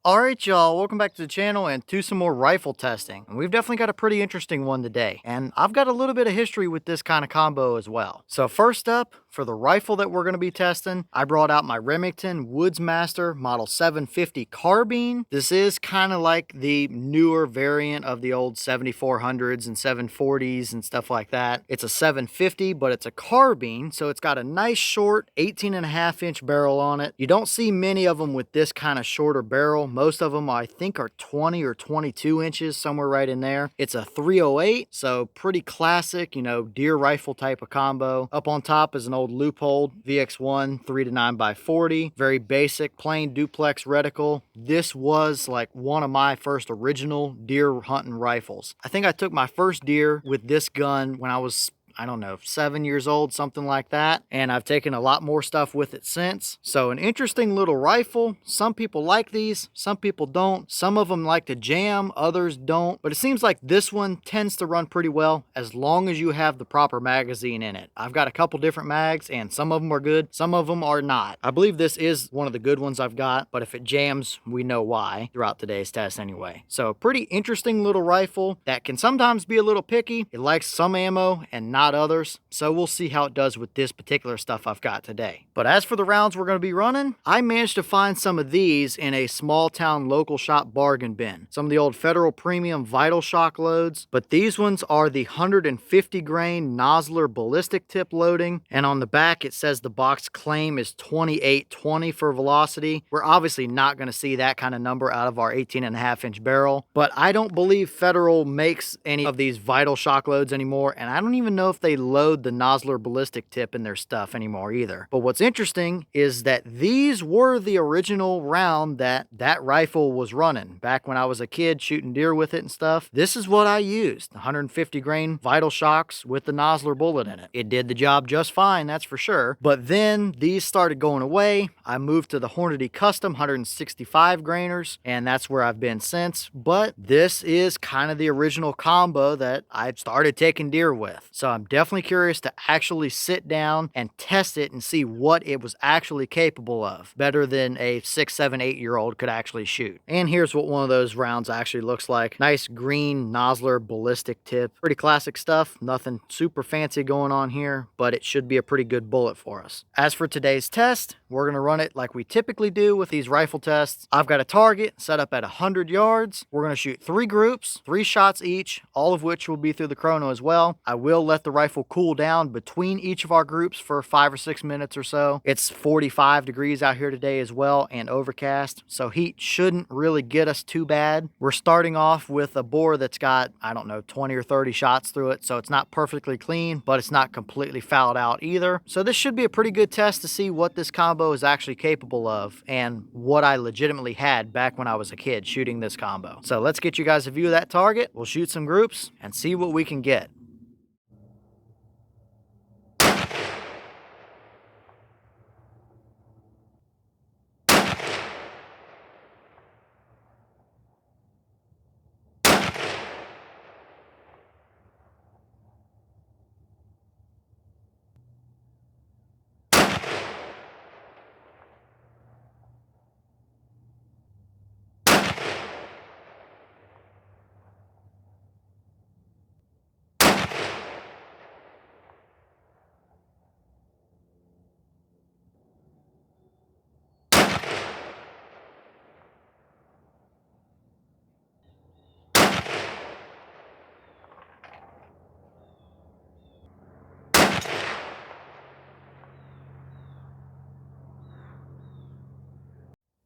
Alright y'all, welcome back to the channel and to some more rifle testing. And we've definitely got a pretty interesting one today. And I've got a little bit of history with this kind of combo as well. So first up, for the rifle that we're going to be testing, I brought out my Remington Woodsmaster Model 750 Carbine. This is kind of like the newer variant of the old 7400s and 740s and stuff like that. It's a 750, but it's a carbine, so it's got a nice short 18.5-inch barrel on it. You don't see many of them with this kind of shorter barrel. Most of them, I think, are 20 or 22 inches, somewhere right in there. It's a 308, so pretty classic, deer rifle type of combo. Up on top is an old Loophole VX1 3-9x40. Very basic, plain duplex reticle. This was like one of my first original deer hunting rifles. I think I took my first deer with this gun when I was, I don't know, 7 years old, something like that. And I've taken a lot more stuff with it since. So an interesting little rifle. Some people like these, some people don't. Some of them like to jam, others don't. But it seems like this one tends to run pretty well as long as you have the proper magazine in it. I've got a couple different mags and some of them are good, some of them are not. I believe this is one of the good ones I've got, but if it jams, we know why throughout today's test anyway. So pretty interesting little rifle that can sometimes be a little picky. It likes some ammo and not others, so we'll see how it does with this particular stuff I've got today. But as for the rounds we're going to be running, I managed to find some of these in a small town local shop bargain bin. Some of the old Federal Premium Vital-Shok loads, but these ones are the 150 grain Nosler Ballistic tip loading, and on the back it says the box claim is 2820 for velocity. We're obviously not going to see that kind of number out of our 18.5-inch barrel, but I don't believe Federal makes any of these Vital-Shok loads anymore, and I don't even know if they load the Nosler Ballistic tip in their stuff anymore either. But what's interesting is that these were the original round that rifle was running back when I was a kid shooting deer with it and stuff. This is what I used, 150 grain Vital-Shoks with the Nosler bullet in it. It did the job just fine, that's for sure. But then these started going away. I moved to the Hornady Custom 165 grainers, and that's where I've been since. But this is kind of the original combo that I started taking deer with. So I'm definitely curious to actually sit down and test it and see what it was actually capable of. Better than a 6, 7, 8-year-old could actually shoot. And here's what one of those rounds actually looks like. Nice green Nosler Ballistic tip. Pretty classic stuff. Nothing super fancy going on here, but it should be a pretty good bullet for us. As for today's test, we're going to run it like we typically do with these rifle tests. I've got a target set up at 100 yards. We're going to shoot 3 groups, 3 shots each, all of which will be through the chrono as well. I will let the rifle cool down between each of our groups for 5 or 6 minutes or so. It's 45 degrees out here today as well and overcast, so heat shouldn't really get us too bad. We're starting off with a bore that's got, I don't know, 20 or 30 shots through it, so it's not perfectly clean, but it's not completely fouled out either. So this should be a pretty good test to see what this combo is actually capable of and what I legitimately had back when I was a kid shooting this combo. So let's get you guys a view of that target. We'll shoot some groups and see what we can get.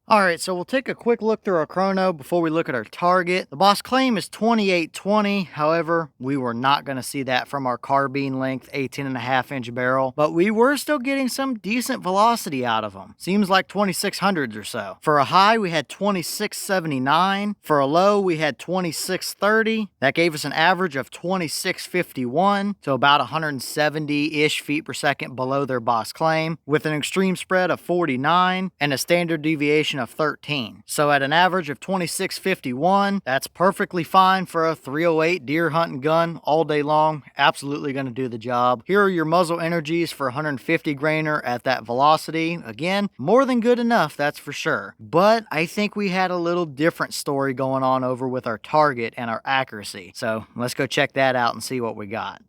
Alright, so we'll take a quick look through our chrono before we look at our target. The boss claim is 2820, however, we were not going to see that from our carbine length 18.5-inch barrel, but we were still getting some decent velocity out of them. Seems like 2600s or so. For a high, we had 2679. For a low, we had 2630. That gave us an average of 2651, so about 170-ish feet per second below their boss claim, with an extreme spread of 49 and a standard deviation of of 13. So at an average of 2651, that's perfectly fine for a 308 deer hunting gun all day long. Absolutely going to do the job. Here are your muzzle energies for 150 grainer at that velocity. Again, more than good enough, that's for sure. But I think we had a little different story going on over with our target and our accuracy. So let's go check that out and see what we got.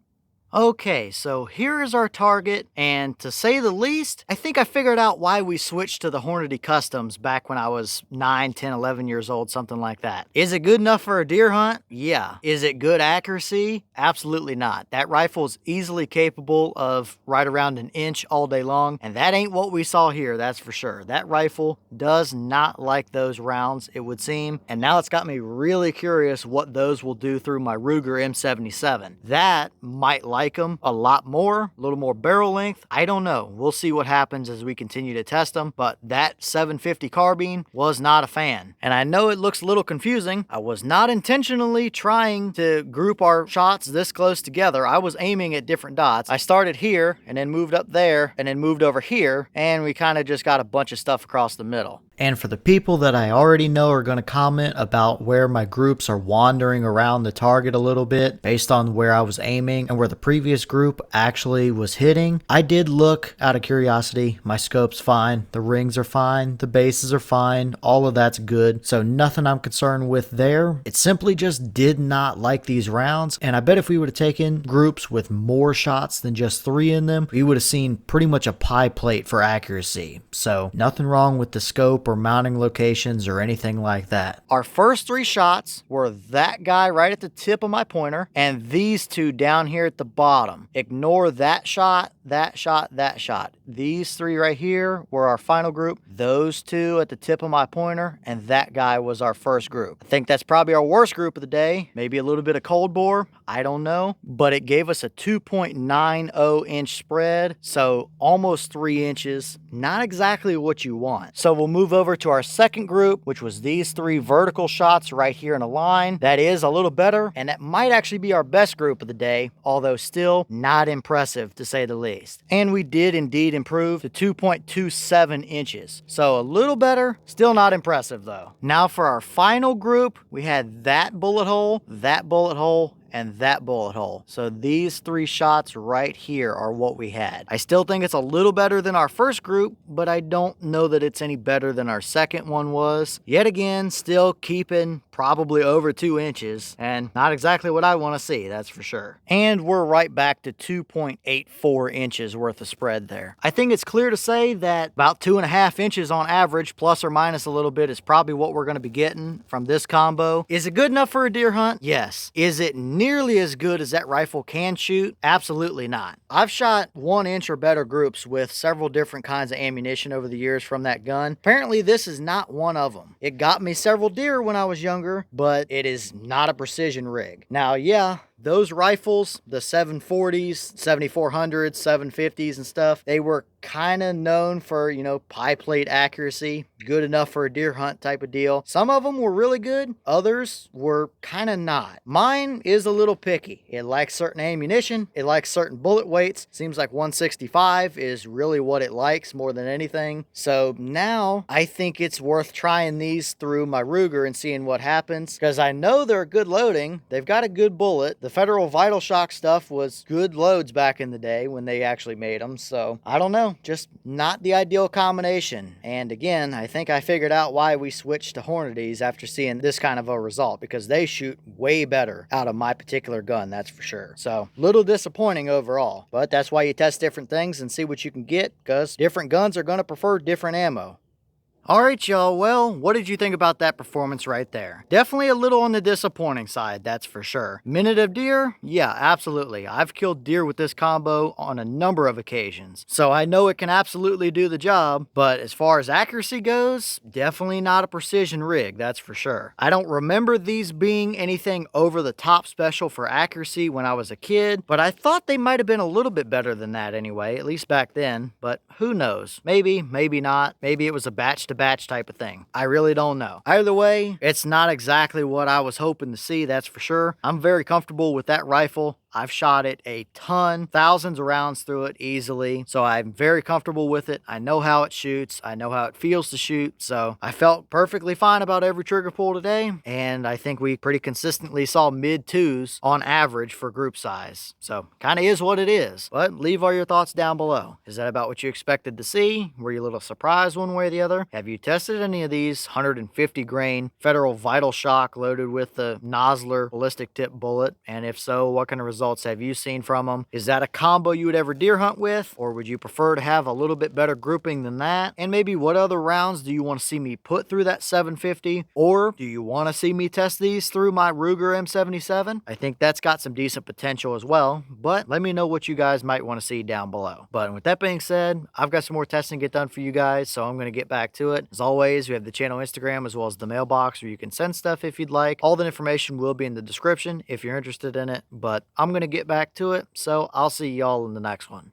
Okay, so here is our target, and to say the least, I think I figured out why we switched to the Hornady Customs back when I was 9, 10, 11 years old, something like that. Is it good enough for a deer hunt? Yeah. Is it good accuracy? Absolutely not. That rifle is easily capable of right around an inch all day long, and that ain't what we saw here, that's for sure. That rifle does not like those rounds, it would seem, and now it's got me really curious what those will do through my Ruger M77. That might like them a lot more, a little more barrel length. I don't know. We'll see what happens as we continue to test them, but that 750 carbine was not a fan. And I know it looks a little confusing. I was not intentionally trying to group our shots this close together. I was aiming at different dots. I started here and then moved up there and then moved over here, and we kind of just got a bunch of stuff across the middle. And for the people that I already know are going to comment about where my groups are wandering around the target a little bit based on where I was aiming and where the previous group actually was hitting, I did look out of curiosity. My scope's fine, the rings are fine, the bases are fine, all of that's good, so nothing I'm concerned with there. It simply just did not like these rounds, and I bet if we would have taken groups with more shots than just 3 in them, we would have seen pretty much a pie plate for accuracy. So nothing wrong with the scope or mounting locations or anything like that. Our first 3 shots were that guy right at the tip of my pointer and these 2 down here at the bottom. Ignore that shot, that shot, that shot. These 3 right here were our final group. Those 2 at the tip of my pointer, and that guy was our first group. I think that's probably our worst group of the day. Maybe a little bit of cold bore, I don't know. But it gave us a 2.90 inch spread, so almost 3 inches. Not exactly what you want. So we'll move over to our second group, which was these 3 vertical shots right here in a line. That is a little better, and that might actually be our best group of the day, although still not impressive to say the least. And we did indeed improve to 2.27 inches. So a little better, still not impressive though. Now for our final group, we had that bullet hole, and that bullet hole. So these 3 shots right here are what we had. I still think it's a little better than our first group, but I don't know that it's any better than our second one was. Yet again, still keeping probably over 2 inches, and not exactly what I want to see, that's for sure. And we're right back to 2.84 inches worth of spread there. I think it's clear to say that about 2.5 inches on average, plus or minus a little bit, is probably what we're going to be getting from this combo. Is it good enough for a deer hunt? Yes. Is it nearly as good as that rifle can shoot? Absolutely not. I've shot 1 inch or better groups with several different kinds of ammunition over the years from that gun. Apparently this is not one of them. It got me several deer when I was younger, but it is not a precision rig. Now, yeah, those rifles, the 740s, 7400s, 750s and stuff, they were kind of known for, you know, pie plate accuracy, good enough for a deer hunt type of deal. Some of them were really good, others were kind of not. Mine is a little picky. It likes certain ammunition, it likes certain bullet weights. Seems like 165 is really what it likes more than anything. So now I think it's worth trying these through my Ruger and seeing what happens, because I know they're good loading, they've got a good bullet. The Federal Vital-Shok stuff was good loads back in the day when they actually made them, so I don't know, just not the ideal combination. And again, I think I figured out why we switched to Hornadys after seeing this kind of a result, because they shoot way better out of my particular gun, that's for sure. So, little disappointing overall, but that's why you test different things and see what you can get, because different guns are going to prefer different ammo. Alright y'all, well, what did you think about that performance right there? Definitely a little on the disappointing side, that's for sure. Minute of deer? Yeah, absolutely. I've killed deer with this combo on a number of occasions. So I know it can absolutely do the job, but as far as accuracy goes, definitely not a precision rig, that's for sure. I don't remember these being anything over the top special for accuracy when I was a kid, but I thought they might have been a little bit better than that anyway, at least back then, but who knows? Maybe, maybe not. Maybe it was a batch to batch type of thing. I really don't know. Either way, it's not exactly what I was hoping to see, that's for sure. I'm very comfortable with that rifle. I've shot it a ton, thousands of rounds through it easily, so I'm very comfortable with it. I know how it shoots. I know how it feels to shoot, so I felt perfectly fine about every trigger pull today, and I think we pretty consistently saw mid-2s on average for group size. So kind of is what it is, but leave all your thoughts down below. Is that about what you expected to see? Were you a little surprised one way or the other? Have you tested any of these 150 grain Federal Vital-Shok loaded with the Nosler Ballistic tip bullet? And if so, what kind of results have you seen from them? Is that a combo you would ever deer hunt with, or would you prefer to have a little bit better grouping than that? And maybe what other rounds do you want to see me put through that 750, or do you want to see me test these through my Ruger M77? I think that's got some decent potential as well, but let me know what you guys might want to see down below. But with that being said, I've got some more testing to get done for you guys, so I'm going to get back to it. As always, we have the channel Instagram as well as the mailbox where you can send stuff if you'd like. All the information will be in the description if you're interested in it, but I'm going to get back to it, so I'll see y'all in the next one.